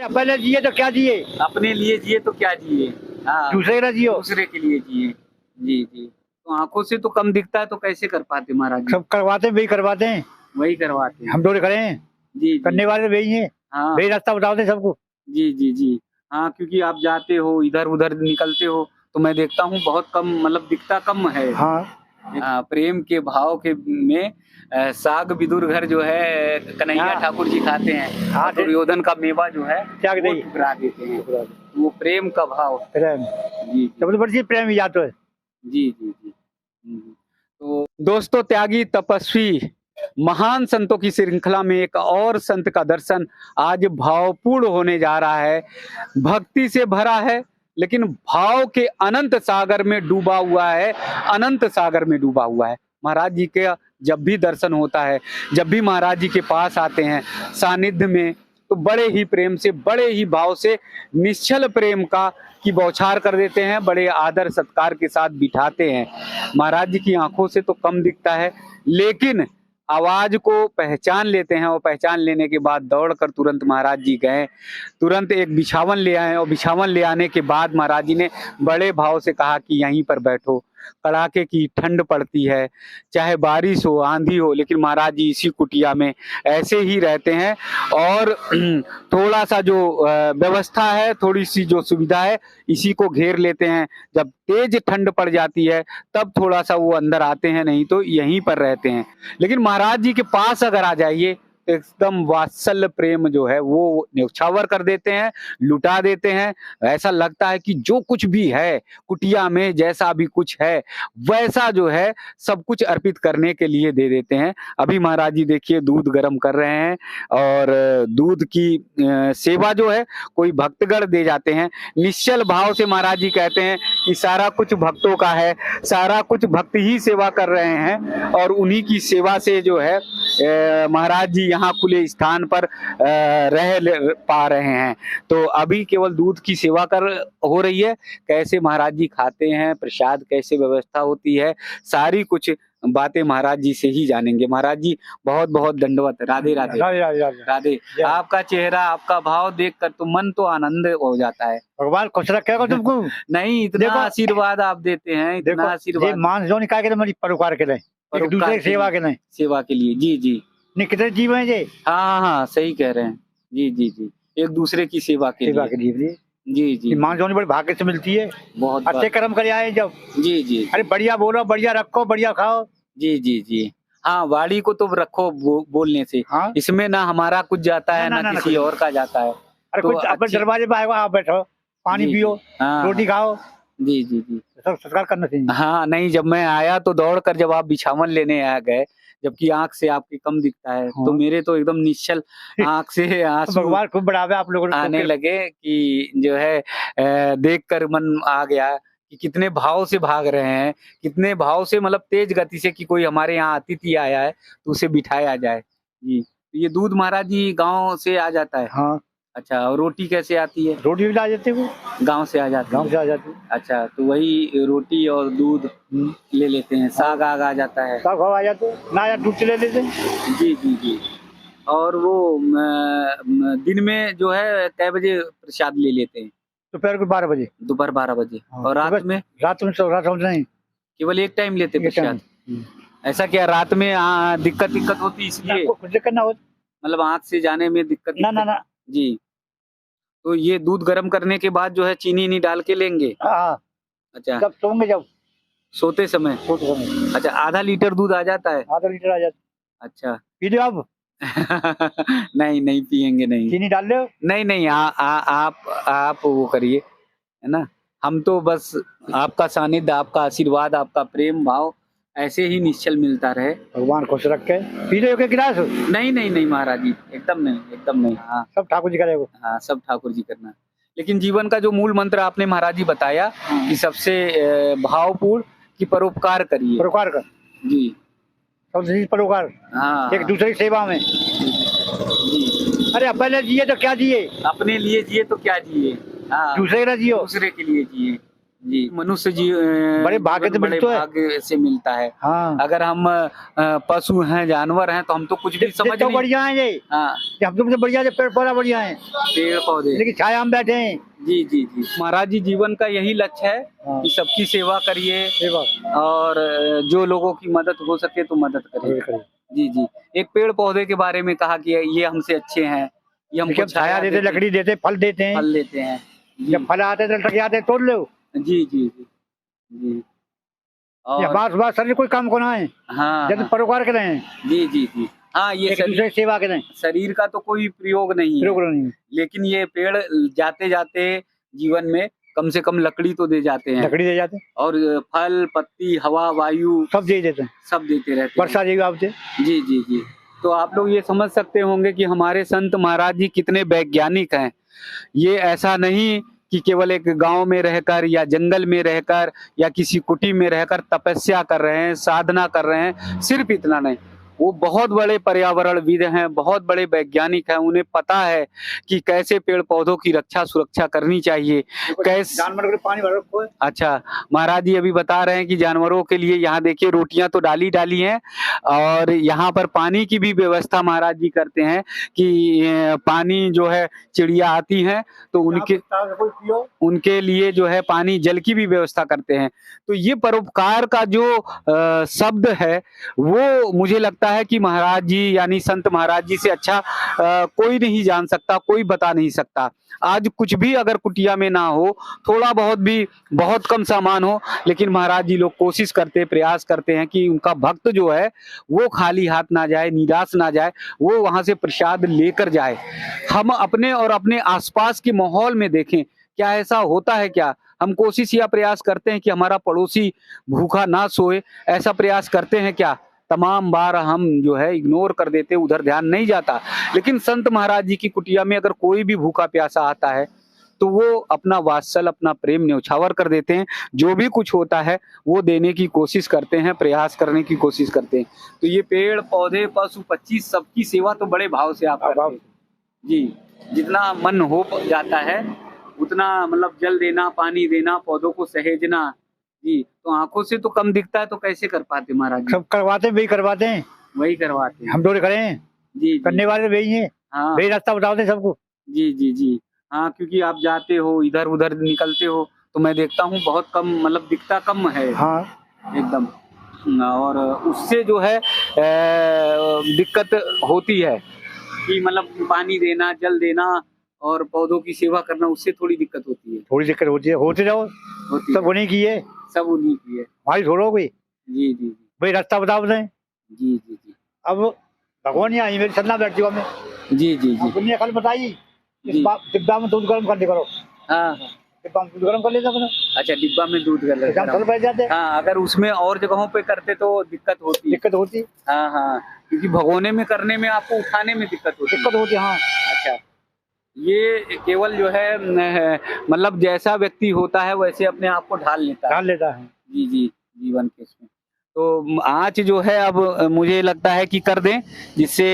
पहले जिए तो क्या जिए, अपने लिए जिए तो क्या जिए। हाँ, दूसरे का जियो। दूसरे के लिए जिए। जी जी। तो आंखों से तो कम दिखता है तो कैसे कर पाते महाराज जी? सब करवाते हैं, वही करवाते हैं, वही करवाते हैं। हम डोरे खड़े हैं, जी करने जी। वाले वही हैं, हाँ वही रास्ता बताते हैं सबको। जी जी जी। हाँ, क्योंकि आप जाते हो इधर उधर निकलते हो तो मैं देखता हूँ बहुत कम, मतलब दिखता कम है। हाँ प्रेम के भाव के में साग विदुर घर जो है कन्हैया हाँ। ठाकुर जी खाते हैं। हाँ, और दुर्योधन का मेवा जो है त्याग वो दई। ठुकरा देते हैं। वो प्रेम का भाव। प्रेम जी सबसे बड़ी चीज प्रेम ही याद तो है। जी जी जी। तो दोस्तों, त्यागी तपस्वी महान संतों की श्रृंखला में एक और संत का दर्शन आज भावपूर्ण होने जा रहा है। भक्ति से भरा है लेकिन भाव के अनंत सागर में डूबा हुआ है, अनंत सागर में डूबा हुआ है। महाराज जी के जब भी दर्शन होता है, जब भी महाराज जी के पास आते हैं सानिध्य में, तो बड़े ही प्रेम से, बड़े ही भाव से, निश्चल प्रेम की बौछार कर देते हैं, बड़े आदर सत्कार के साथ बिठाते हैं। महाराज जी की आंखों से तो कम दिखता है लेकिन आवाज को पहचान लेते हैं, और पहचान लेने के बाद दौड़कर तुरंत महाराज जी गए, तुरंत एक बिछावन ले आए, और बिछावन ले आने के बाद महाराज जी ने बड़े भाव से कहा कि यहीं पर बैठो। कड़ाके की ठंड पड़ती है, चाहे बारिश हो आंधी हो, लेकिन महाराज जी इसी कुटिया में ऐसे ही रहते हैं। और थोड़ा सा जो व्यवस्था है, थोड़ी सी जो सुविधा है, इसी को घेर लेते हैं। जब तेज ठंड पड़ जाती है तब थोड़ा सा वो अंदर आते हैं, नहीं तो यहीं पर रहते हैं। लेकिन महाराज जी के पास अगर आ जाइए तो एकदम वात्सल्य प्रेम जो है वो न्यौछावर कर देते हैं, लुटा देते हैं। ऐसा लगता है कि जो कुछ भी है कुटिया में, जैसा भी कुछ है वैसा जो है सब कुछ अर्पित करने के लिए दे देते हैं। अभी महाराज जी देखिए दूध गर्म कर रहे हैं, और दूध की सेवा जो है कोई भक्तगण दे जाते हैं। निश्चल भाव से महाराज जी कहते हैं कि सारा कुछ भक्तों का है, सारा कुछ भक्त ही सेवा कर रहे हैं, और उन्हीं की सेवा से जो है महाराज जी यहाँ खुले स्थान पर पा रहे हैं। तो अभी केवल दूध की सेवा हो रही है। कैसे महाराज जी खाते हैं प्रसाद, कैसे व्यवस्था होती है, सारी कुछ बातें महाराज जी से ही जानेंगे। महाराज जी बहुत बहुत दंडवत। राधे राधे। राधे राधे राधे। राधे। आपका चेहरा, आपका भाव देखकर तो मन तो आनंद हो जाता है। भगवान खुश रखेगा तुमको। नहीं, इतना आशीर्वाद आप देते हैं, इतना आशीर्वाद। मान जो निकाल के मेरी परोकार के लिए, एक दूसरे की सेवा के लिए, सेवा के लिए। जी जी। नहीं कितने जीव हैं ये। हाँ हाँ, सही कह रहे हैं। जी जी जी, एक दूसरे की सेवा के लिए। जी जी। मान जो बड़े भाग्य से मिलती है, बहुत अच्छे कर्म कर आए जब। जी जी। अरे बढ़िया बोलो, बढ़िया रखो, बढ़िया खाओ। जी जी जी। हाँ, वाणी को तो रखो बोलने से। हाँ? इसमें ना हमारा कुछ जाता है ना किसी और का जाता है। अरे तो कुछ अपने दरवाजे पे आएगा, आप बैठो, पानी पियो, रोटी खाओ। जी जी जी। सब सत्कार करना चाहिए। हाँ, नहीं, जब मैं आया तो दौड़कर जब आप बिछावन लेने आ गए, जबकि आंख से आपकी कम दिखता है, तो मेरे तो एकदम निश्चल आंख से आंसू भगवान खूब बढ़ावे आप लोगों आने लगे कि जो है देखकर मन आ गया कि कितने भाव से भाग रहे हैं, कितने भाव से, मतलब तेज गति से, कि कोई हमारे यहाँ अतिथि आया है तो उसे बिठाया जाए। जी, तो ये दूध महाराज जी गांव से आ जाता है। हाँ। अच्छा, और रोटी कैसे आती है? रोटी भी ला जाते वो गांव से आ जाती है। गांव से आ जाती। अच्छा, तो वही रोटी और दूध ले लेते हैं। साग आग आ जाता है। साग आ जाते ना, या दूध ले लेते। जी जी जी। और वो दिन में जो है कै बजे प्रसाद ले लेते हैं? दोपहर को 12 बजे। दोपहर 12 बजे। हाँ। और रात में? रात में नहीं, केवल एक टाइम लेते प्रसाद। ऐसा क्या रात में दिक्कत होती इसलिए? कुछ दिक्कत ना हो, मतलब आँख से जाने में दिक्कत? ना। जी। तो ये दूध गर्म करने के बाद जो है चीनी नहीं डाल के लेंगे? हाँ। अच्छा, जब सोंगे, जब सोते समय? अच्छा, आधा लीटर दूध आ जाता है? आधा लीटर आ जाता। अच्छा, पी लो आप। नहीं नहीं पियेंगे, नहीं। चीनी डाल लो। नहीं, आप वो करिए, है ना। हम तो बस आपका सानिध्य, आपका आशीर्वाद, आपका प्रेम भाव ऐसे ही निश्चल मिलता रहे। भगवान खुश रखे। पी लो एक गिलास। नहीं महाराज जी, एकदम नहीं। हाँ, सब ठाकुर जी करेगा। हाँ, सब ठाकुर जी करना। लेकिन जीवन का जो मूल मंत्र आपने महाराज जी बताया कि सबसे भावपूर्ण कि परोपकार करिए। परोपकार कर। जी, सबसे परोपकार। हाँ, एक दूसरे की सेवा में। जी। अरे पहले जिए तो क्या जिए, अपने लिए जिए तो क्या जिए। हाँ, दूसरे का जियो। दूसरे के लिए जिए। जी मनुष्य जी बड़े भाग्य से बड़े मिलते हैं। भाग्य से मिलता है। हाँ अगर हम पशु हैं जानवर हैं तो हम तो कुछ भी समझ तो नहीं। बढ़िया है ये, हाँ कि हम तुमसे बढ़िया है, पेड़ पौधा बढ़िया है, पेड़ पौधे। लेकिन छाया में बैठे हैं। जी जी जी महाराज जी जीवन का यही लक्ष्य है हाँ। कि सबकी सेवा करिए सेवा और जो लोगों की मदद हो सके तो मदद करिए। करिए। जी जी एक पेड़ पौधे के बारे में कहा कि ये हमसे अच्छे हैं, ये हमको देखिए, छाया देते, लकड़ी देते, फल देते हैं। फल देते हैं। जी जब फल आते हैं तो लटक जाते हैं, तोड़ लो। जी जी जी जी ये और बात बात शरीर कोई काम को ना है, हाँ जब हाँ, परोकार करें, जी जी जी हाँ ये एक दूसरे की सेवा करें, शरीर का तो कोई प्रयोग नहीं है, प्रयोग नहीं है। लेकिन ये पेड़ जाते जाते जीवन में कम से कम लकड़ी तो दे जाते हैं लकड़ी दे जाते हैं, और फल पत्ती हवा वायु सब दे देते हैं, सब देते रहते हैं। वर्षा देवी आपसे। जी जी जी तो आप लोग ये समझ सकते होंगे कि हमारे संत महाराज जी कितने वैज्ञानिक हैं। ये ऐसा नहीं कि केवल एक गांव में रहकर या जंगल में रहकर या किसी कुटी में रहकर तपस्या कर रहे हैं, साधना कर रहे हैं, सिर्फ इतना नहीं, वो बहुत बड़े पर्यावरणविद हैं, बहुत बड़े वैज्ञानिक हैं। उन्हें पता है कि कैसे पेड़ पौधों की रक्षा सुरक्षा करनी चाहिए, कैसे जानवर के लिए पानी भर रखो है। अच्छा महाराज जी अभी बता रहे हैं कि जानवरों के लिए यहाँ देखिए रोटियां तो डाली हैं और यहाँ पर पानी की भी व्यवस्था महाराज जी करते हैं कि पानी जो है चिड़िया आती हैं तो उनके लिए जो है पानी जल की भी व्यवस्था करते हैं। तो ये परोपकार का जो शब्द है वो मुझे लगता है कि महाराज जी यानी संत महाराज जी से अच्छा कोई नहीं जान सकता, कोई बता नहीं सकता। आज कुछ भी अगर कुटिया में ना हो, थोड़ा बहुत भी बहुत कम सामान हो, लेकिन महाराज जी लोग कोशिश करते प्रयास करते हैं कि उनका भक्त जो है वो खाली हाथ ना जाए, निराश ना जाए, वो वहां से प्रसाद लेकर जाए। हम अपने और अपने आसपास के माहौल में देखें क्या ऐसा होता है क्या। हम कोशिश या प्रयास करते हैं कि हमारा पड़ोसी भूखा ना सोए, ऐसा प्रयास करते हैं क्या। तमाम बार हम जो है इग्नोर कर देते, उधर ध्यान नहीं जाता। लेकिन संत महाराज जी की कुटिया में अगर कोई भी भूखा प्यासा आता है तो वो अपना वात्सल अपना प्रेम न्यौछावर कर देते हैं, जो भी कुछ होता है वो देने की कोशिश करते हैं, प्रयास करने की कोशिश करते हैं। तो ये पेड़ पौधे पशु पक्षी सबकी सेवा तो बड़े भाव से आप करते हैं जी। जितना मन हो जाता है उतना मतलब जल देना, पानी देना, पौधों को सहेजना जी। तो आंखों से तो कम दिखता है तो कैसे कर पाते महाराज जी। सब करवाते हैं, वही करवाते हैं, वही करवाते हैं हम डोरे खड़े हैं जी करने वाले वही हैं। हाँ वही रास्ता बताते हैं सबको। जी जी जी हाँ क्योंकि आप जाते हो इधर उधर निकलते हो तो मैं देखता हूँ बहुत कम मतलब दिखता कम है हाँ एकदम। और उससे जो है दिक्कत होती है कि मतलब पानी देना, जल देना और पौधों की सेवा करना, उससे थोड़ी दिक्कत होती है। थोड़ी दिक्कत होती है, होते जाओ, होती सब उन्हीं की है, सब उन्हीं की है। हमारी छोड़ो कोई, जी जी जी वही रास्ता बताओ बताएं। जी जी जी अब भगवान यहाँ आई मेरी सन्ना बैठती हूँ, जी जी जी दुनिया कल बताई जी। डिब्बा में दूध गर्म कर दे करो, हाँ डिब्बा में दूध गर्म कर लेता अपना, अच्छा डिब्बा में दूध कर लेते चल बैठ जाते, हाँ अगर उसमें और जगहों पे करते तो दिक्कत होती। दिक्कत होती, हाँ हाँ क्योंकि भगोने में करने में आपको उठाने में दिक्कत होती। हाँ। अच्छा ये केवल जो है मतलब जैसा व्यक्ति होता है वैसे अपने आप को ढाल लेता है जी जी जीवन के इसमें। तो आँच जो है अब मुझे लगता है कि कर दें जिससे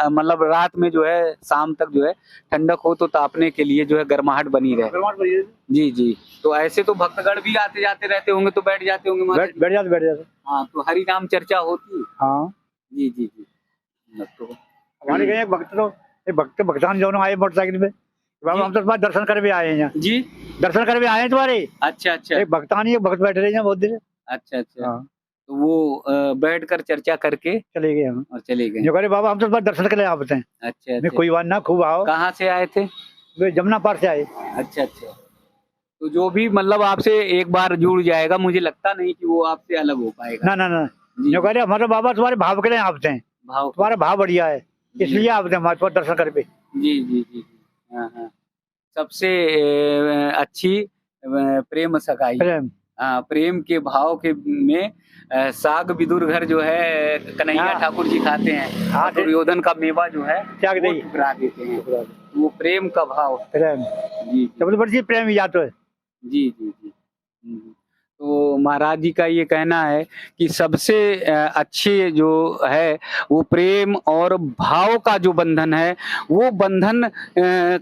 मतलब रात में जो है शाम तक जो है ठंडक हो तो तापने के लिए जो है गर्माहट बनी रहे। जी जी तो ऐसे तो भक्तगण भी आते जाते रहते होंगे तो बैठ जाते होंगे बैठ जाते। हाँ तो हरि नाम चर्चा होती। हाँ जी जी जी तो हमारे गए भक्तान जो आए मोटरसाइकिल पे, बाबा हम तो तुम्हारे दर्शन कर भी आए हैं यहाँ जी, दर्शन कर भी आए हैं तुम्हारे। अच्छा अच्छा एक भक्तान ही भक्त बैठे रहे हैं बहुत देर। अच्छा अच्छा हाँ तो वो बैठकर चर्चा करके चले गए हम और चले गए। जो करे बाबा हम तो तुम्हारे दर्शन के लिए आप हैं। अच्छा अच्छा कोई बात ना, खूब आओ। कहाँ से आए थे? वे जमुना पार से आए। अच्छा अच्छा तो जो भी मतलब आपसे एक बार जुड़ जाएगा मुझे लगता नहीं कि वो आपसे अलग हो पाएगा। ना जो कह रहे हमारे बाबा तुम्हारे भाव के लिए आप हैं, भाव तुम्हारा भाव बढ़िया है इसलिए आप हैं हमारे पास दर्शन कर पे। जी जी जी हाँ हाँ सबसे अच्छी प्रेम सगाई। हाँ प्रेम के भाव के में साग विदुर घर जो है कन्हैया ठाकुर जी खाते हैं। हाँ दुर्योधन का मेवा जो है त्याग वो ठुकरा देते हैं। वो प्रेम का भाव प्रेम जी सबसे बड़ी चीज प्रेम ही जाता है। जी जी जी तो महाराज जी का ये कहना है कि सबसे अच्छे जो है वो प्रेम और भाव का जो बंधन है, वो बंधन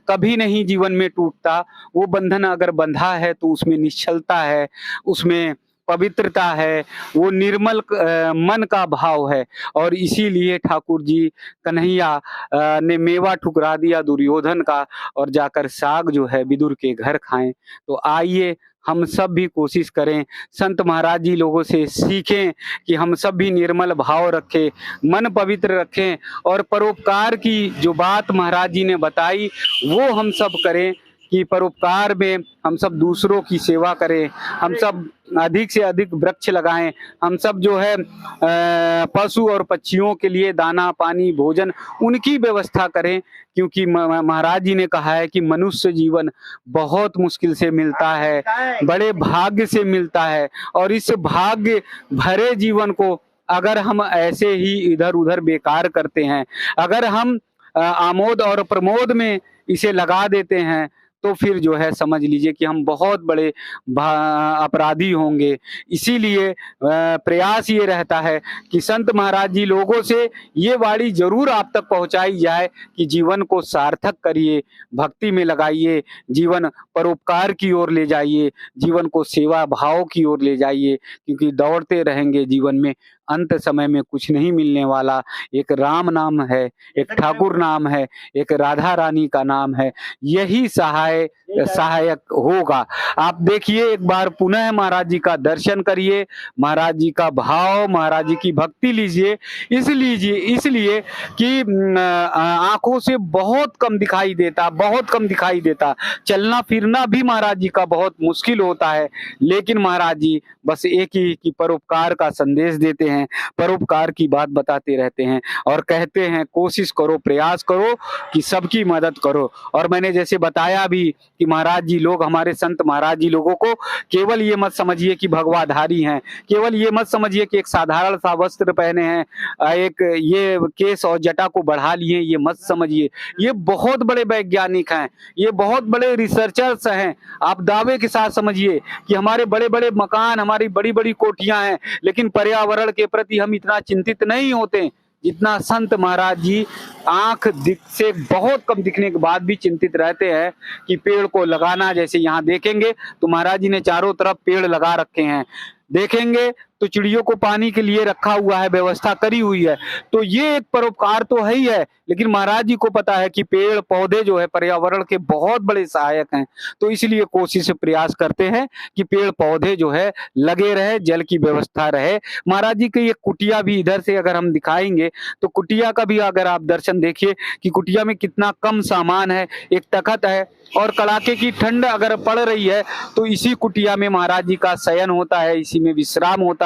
कभी नहीं जीवन में टूटता। वो बंधन अगर बंधा है तो उसमें निश्चलता है, उसमें पवित्रता है, वो निर्मल मन का भाव है। और इसीलिए ठाकुर जी कन्हैया ने मेवा ठुकरा दिया दुर्योधन का और जाकर साग जो है विदुर के घर खाएं। तो आइए हम सब भी कोशिश करें, संत महाराज जी लोगों से सीखें कि हम सब भी निर्मल भाव रखें, मन पवित्र रखें और परोपकार की जो बात महाराज जी ने बताई वो हम सब करें कि परोपकार में हम सब दूसरों की सेवा करें, हम सब अधिक से अधिक वृक्ष लगाएं, हम सब जो है पशु और पक्षियों के लिए दाना पानी भोजन उनकी व्यवस्था करें। क्योंकि महाराज जी ने कहा है कि मनुष्य जीवन बहुत मुश्किल से मिलता है, बड़े भाग्य से मिलता है, और इस भाग्य भरे जीवन को अगर हम ऐसे ही इधर उधर बेकार करते हैं, अगर हम आमोद और प्रमोद में इसे लगा देते हैं, तो फिर जो है समझ लीजिए कि हम बहुत बड़े अपराधी होंगे। इसीलिए प्रयास ये रहता है कि संत महाराज जी लोगों से ये वाणी जरूर आप तक पहुंचाई जाए कि जीवन को सार्थक करिए, भक्ति में लगाइए, जीवन परोपकार की ओर ले जाइए, जीवन को सेवा भाव की ओर ले जाइए। क्योंकि दौड़ते रहेंगे जीवन में, अंत समय में कुछ नहीं मिलने वाला। एक राम नाम है, एक ठाकुर नाम है, एक राधा रानी का नाम है, यही सहायक होगा। आप देखिए एक बार पुनः महाराज जी का दर्शन करिए, महाराज जी का भाव, महाराज जी की भक्ति लीजिए। इसलिए कि आंखों से बहुत कम दिखाई देता, बहुत कम दिखाई देता। चलना फिरना भी महाराज जी का बहुत मुश्किल होता है, लेकिन महाराज जी बस एक ही कि परोपकार का संदेश देते हैं, परोपकार की बात बताते रहते हैं और कहते हैं कोशिश करो, प्रयास करो कि सबकी मदद करो। और मैंने जैसे बताया भी कि महाराज जी लोग, हमारे संत महाराज जी लोगों को केवल ये मत समझिए कि भगवाधारी हैं, केवल ये मत समझिए कि एक साधारण सा वस्त्र पहने हैं, एक ये केस और जटा को बढ़ा लिए, ये मत समझिए। ये बहुत बड़े वैज्ञानिक हैं, ये बहुत बड़े रिसर्चर्स हैं। आप दावे के साथ समझिए कि हमारे बड़े बड़े मकान, हमारी बड़ी बड़ी कोठियां हैं, लेकिन पर्यावरण के प्रति हम इतना चिंतित नहीं होते जितना संत महाराज जी आंख से बहुत कम दिखने के बाद भी चिंतित रहते हैं कि पेड़ को लगाना। जैसे यहाँ देखेंगे तो महाराज जी ने चारों तरफ पेड़ लगा रखे हैं, देखेंगे तो चिड़ियों को पानी के लिए रखा हुआ है, व्यवस्था करी हुई है। तो ये एक परोपकार तो है ही है, लेकिन महाराज जी को पता है कि पेड़ पौधे जो है पर्यावरण के बहुत बड़े सहायक हैं। तो इसलिए कोशिश प्रयास करते हैं कि पेड़ पौधे जो है लगे रहे, जल की व्यवस्था रहे। महाराज जी की ये कुटिया भी इधर से अगर हम दिखाएंगे तो कुटिया का भी अगर आप दर्शन देखिए कि कुटिया में कितना कम सामान है। एक तखत है और कड़ाके की ठंड अगर पड़ रही है तो इसी कुटिया में महाराज जी का शयन होता है, इसी में विश्राम होता है।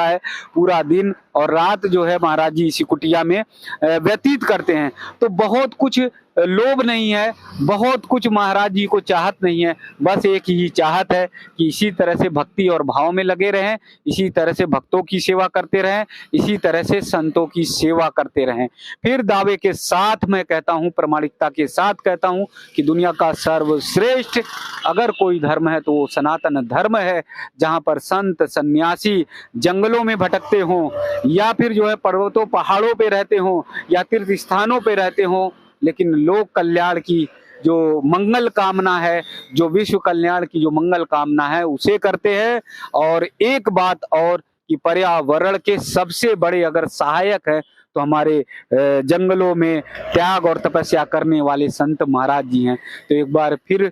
पूरा दिन और रात जो है महाराज जी इसी कुटिया में व्यतीत करते हैं। तो बहुत कुछ लोभ नहीं है, बहुत कुछ महाराज जी को चाहत नहीं है, बस एक ही चाहत है कि इसी तरह से भक्ति और भाव में लगे रहें, इसी तरह से भक्तों की सेवा करते रहें, इसी तरह से संतों की सेवा करते रहें। फिर दावे के साथ मैं कहता हूं, प्रामाणिकता के साथ कहता हूं कि दुनिया का सर्वश्रेष्ठ अगर कोई धर्म है तो वो सनातन धर्म है, जहां पर संत सन्यासी जंगलों में भटकते हों या फिर जो है पर्वतों पहाड़ों पे रहते हों या तीर्थ स्थानों पे रहते हों, लेकिन लोक कल्याण की जो मंगल कामना है, जो विश्व कल्याण की जो मंगल कामना है उसे करते हैं। और एक बात और कि पर्यावरण के सबसे बड़े अगर सहायक है तो हमारे जंगलों में त्याग और तपस्या करने वाले संत महाराज जी हैं। तो एक बार फिर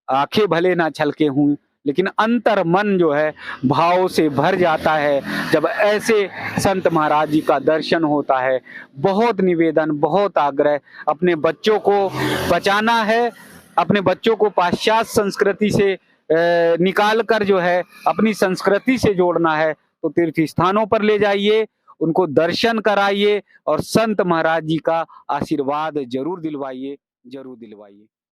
आंखें भले ना छलके हों, लेकिन अंतर मन जो है भाव से भर जाता है जब ऐसे संत महाराज जी का दर्शन होता है। बहुत निवेदन, बहुत आग्रह, अपने बच्चों को बचाना है, अपने बच्चों को पाश्चात्य संस्कृति से निकाल कर जो है अपनी संस्कृति से जोड़ना है तो तीर्थ स्थानों पर ले जाइए, उनको दर्शन कराइए और संत महाराज जी का आशीर्वाद जरूर दिलवाइए, जरूर दिलवाइए।